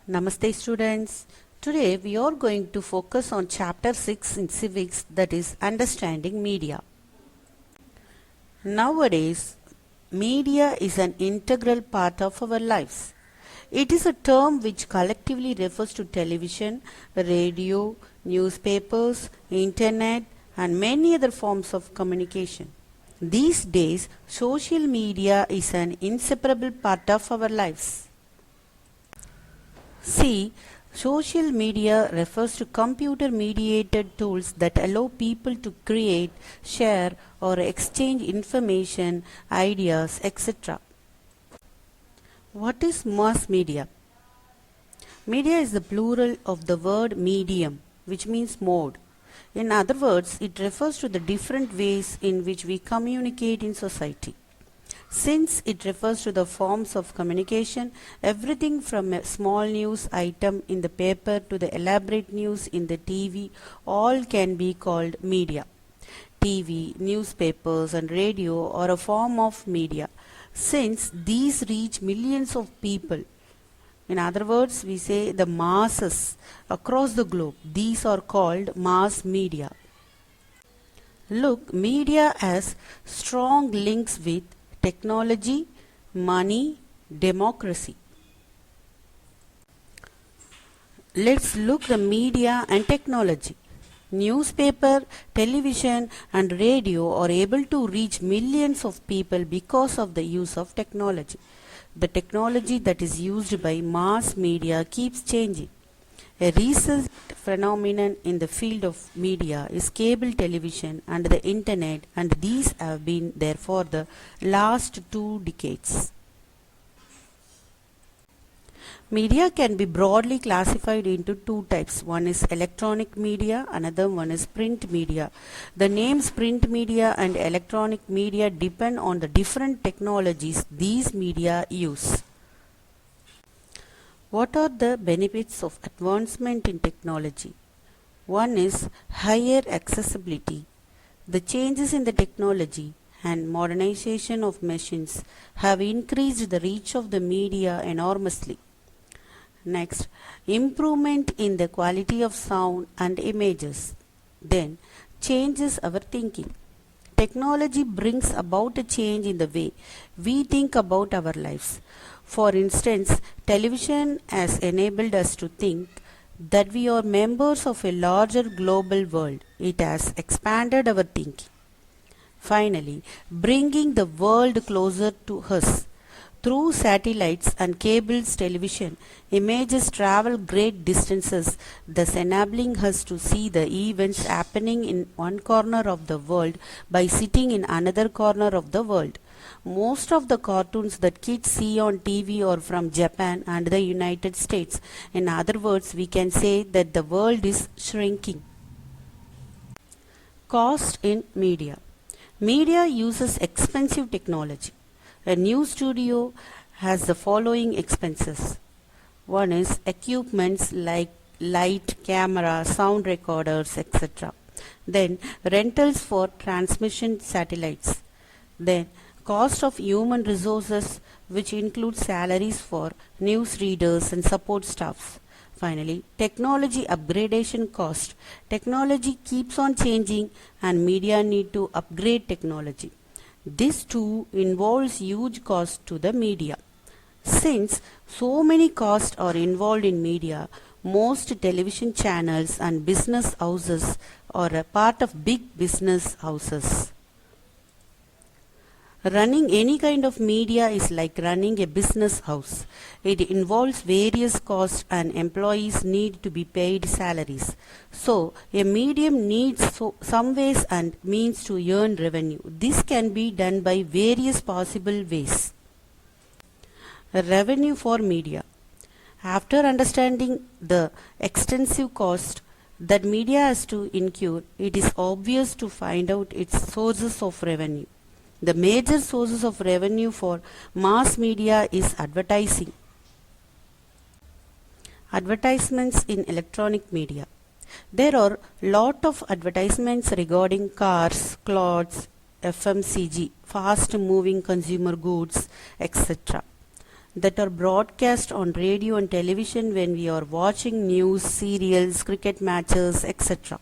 Namaste students. Today we are going to focus on chapter 6 in civics, that is understanding media. Nowadays, media is an integral part of our lives. It is a term which collectively refers to television, radio, newspapers, internet and many other forms of communication. These days, social media is an inseparable part of our lives. See, social media refers to computer mediated tools that allow people to create, share, or exchange information, ideas, etc. What is mass media? Media is the plural of the word medium, which means mode. In other words, it refers to the different ways in which we communicate in society. Since it refers to the forms of communication, everything from a small news item in the paper to the elaborate news in the TV, all can be called media. TV, newspapers and radio are a form of media, since these reach millions of people. In other words, we say the masses across the globe. These are called mass media. Look, media has strong links with technology, money, democracy. Let's look the media and technology. Newspaper, television and radio are able to reach millions of people because of the use of technology. The technology that is used by mass media keeps changing. A recent phenomenon in the field of media is cable television and the internet, and these have been there for the last 2 decades. Media can be broadly classified into 2 types. One is electronic media, another one is print media. The names print media and electronic media depend on the different technologies these media use. What are the benefits of advancement in technology? One is higher accessibility. The changes in the technology and modernization of machines have increased the reach of the media enormously. Next, improvement in the quality of sound and images. Then, changes our thinking. Technology brings about a change in the way we think about our lives. For instance, television has enabled us to think that we are members of a larger global world. It has expanded our thinking. Finally, bringing the world closer to us. Through satellites and cables television, images travel great distances, thus enabling us to see the events happening in one corner of the world by sitting in another corner of the world. Most of the cartoons that kids see on TV are from Japan and the United States. In other words, we can say that the world is shrinking. Cost in media. Media uses expensive technology. A new studio has the following expenses. One is equipments like light, camera, sound recorders, etc. Then rentals for transmission satellites. Then cost of human resources, which include salaries for news readers and support staffs. Finally, technology upgradation cost. Technology keeps on changing and media need to upgrade technology. This too involves huge costs to the media. Since so many costs are involved in media, most television channels and business houses are a part of big business houses. Running any kind of media is like running a business house. It involves various costs and employees need to be paid salaries. So, a medium needs some ways and means to earn revenue. This can be done by various possible ways. Revenue for media. After understanding the extensive cost that media has to incur, it is obvious to find out its sources of revenue. The major sources of revenue for mass media is advertising. Advertisements in electronic media. There are lot of advertisements regarding cars, clothes, FMCG, fast moving consumer goods, etc. that are broadcast on radio and television when we are watching news, serials, cricket matches, etc.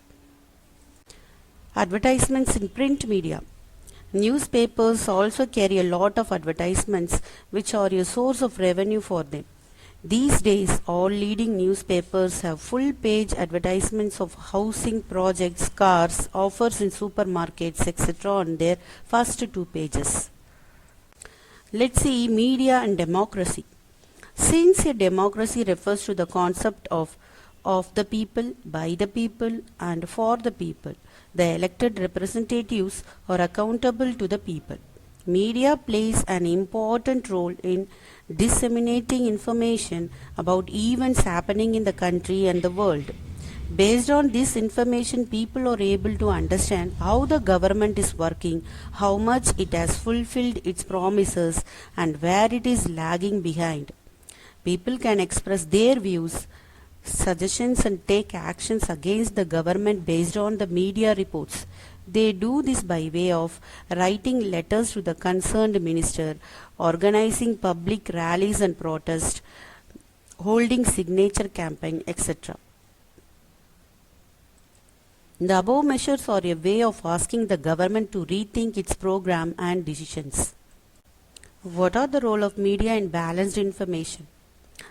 Advertisements in print media. Newspapers also carry a lot of advertisements which are a source of revenue for them. These days, all leading newspapers have full-page advertisements of housing projects, cars, offers in supermarkets, etc. on their first two pages. Let's see media and democracy. Since a democracy refers to the concept of the people, by the people, and for the people, the elected representatives are accountable to the people. Media plays an important role in disseminating information about events happening in the country and the world. Based on this information, people are able to understand how the government is working, how much it has fulfilled its promises, and where it is lagging behind. People can express their views, suggestions, and take actions against the government based on the media reports. They do this by way of writing letters to the concerned minister, organizing public rallies and protests, holding signature campaign, etc. The above measures are a way of asking the government to rethink its program and decisions. What are the role of media in balanced information?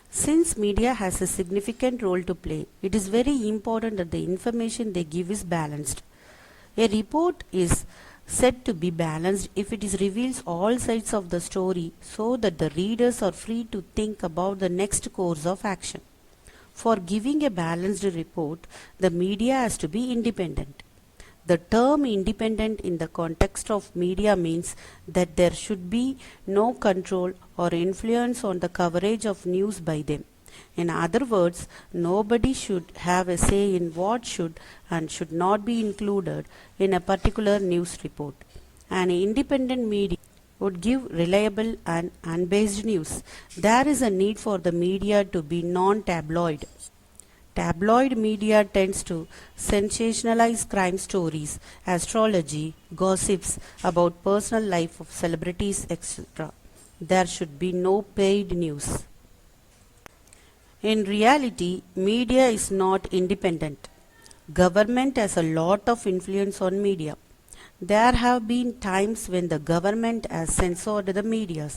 Since media has a significant role to play, it is very important that the information they give is balanced. A report is said to be balanced if it reveals all sides of the story so that the readers are free to think about the next course of action. For giving a balanced report, the media has to be independent. The term independent in the context of media means that there should be no control or influence on the coverage of news by them. In other words, nobody should have a say in what should and should not be included in a particular news report. An independent media would give reliable and unbiased news. There is a need for the media to be non-tabloid. Tabloid media tends to sensationalize crime stories, astrology, gossips about personal life of celebrities, etc. There should be no paid news. In reality, media is not independent. Government has a lot of influence on media. There have been times when the government has censored the media.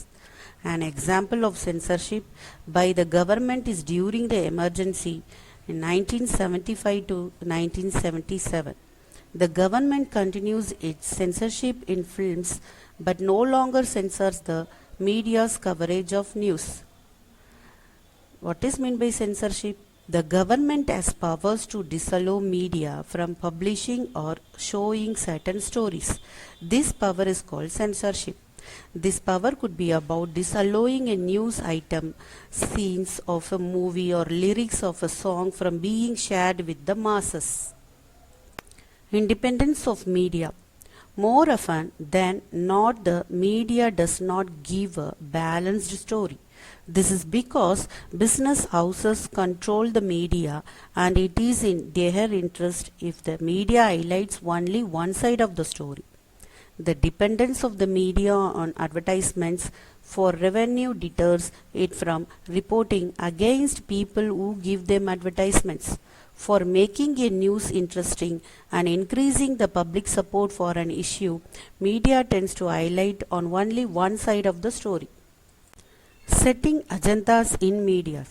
An example of censorship by the government is during the emergency in 1975 to 1977. The government continues its censorship in films but no longer censors the media's coverage of news. What is meant by censorship? The government has powers to disallow media from publishing or showing certain stories. This power is called censorship. This power could be about disallowing a news item, scenes of a movie, or lyrics of a song from being shared with the masses. Independence of media. More often than not, the media does not give a balanced story. This is because business houses control the media and it is in their interest if the media highlights only one side of the story. The dependence of the media on advertisements for revenue deters it from reporting against people who give them advertisements. For making a news interesting and increasing the public support for an issue, media tends to highlight on only one side of the story. Setting agendas in media.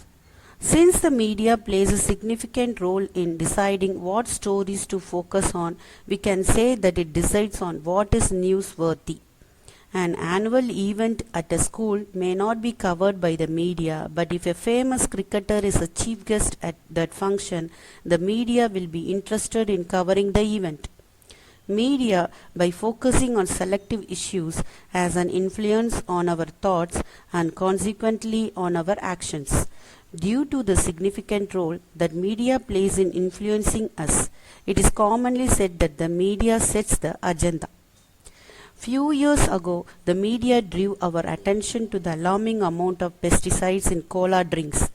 Since the media plays a significant role in deciding what stories to focus on, we can say that it decides on what is newsworthy. An annual event at a school may not be covered by the media, but if a famous cricketer is a chief guest at that function, the media will be interested in covering the event. Media, by focusing on selective issues, has an influence on our thoughts and consequently on our actions. Due to the significant role that media plays in influencing us, it is commonly said that the media sets the agenda. Few years ago, the media drew our attention to the alarming amount of pesticides in cola drinks.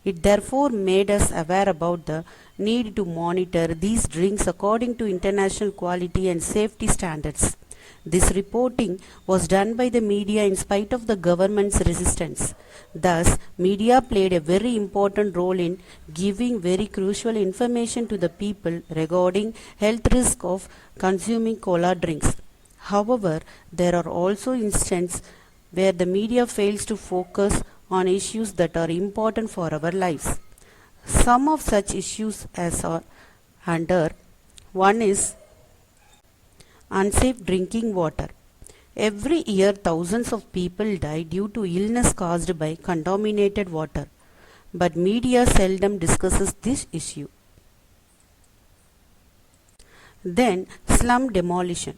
It therefore made us aware about the need to monitor these drinks according to international quality and safety standards. This reporting was done by the media in spite of the government's resistance. Thus, media played a very important role in giving very crucial information to the people regarding health risk of consuming cola drinks. However, there are also instances where the media fails to focus on issues that are important for our lives. Some of such issues as are under one is unsafe drinking water. Every year, thousands of people die due to illness caused by contaminated water, but media seldom discusses this issue. Then, slum demolition.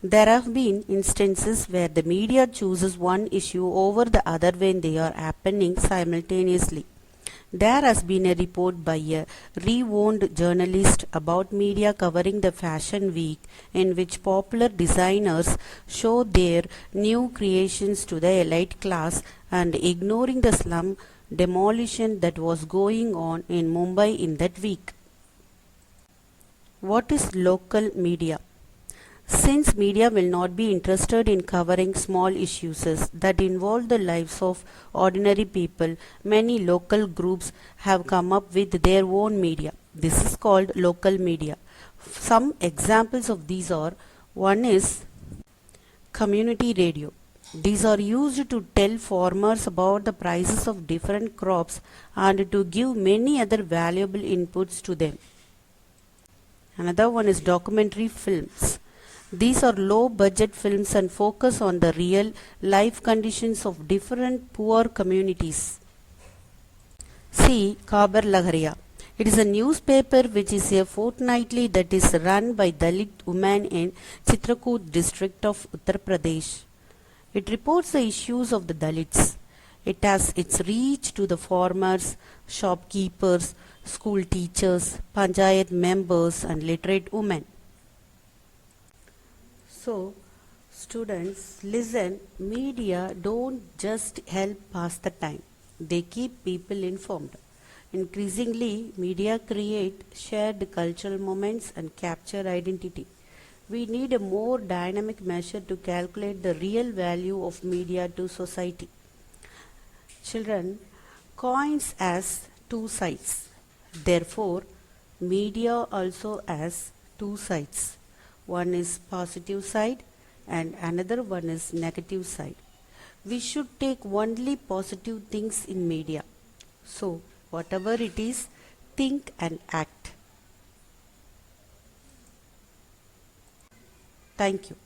There have been instances where the media chooses one issue over the other when they are happening simultaneously. There has been a report by a renowned journalist about media covering the Fashion Week in which popular designers show their new creations to the elite class and ignoring the slum demolition that was going on in Mumbai in that week. What is local media? Since media will not be interested in covering small issues that involve the lives of ordinary people, many local groups have come up with their own media. This is called local media. Some examples of these are: one is community radio. These are used to tell farmers about the prices of different crops and to give many other valuable inputs to them. Another one is documentary films. These are low budget films and focus on the real life conditions of different poor communities. See Khabar Lahariya. It is a newspaper which is a fortnightly that is run by Dalit women in Chitrakoot district of Uttar Pradesh. It reports the issues of the Dalits. It has its reach to the farmers, shopkeepers, school teachers, panchayat members and literate women. So, students, listen, media don't just help pass the time. They keep people informed. Increasingly, media create shared cultural moments and capture identity. We need a more dynamic measure to calculate the real value of media to society. Children, coins has two sides. Therefore, media also has two sides. One is positive side and another one is negative side. We should take only positive things in media. So, whatever it is, think and act. Thank you.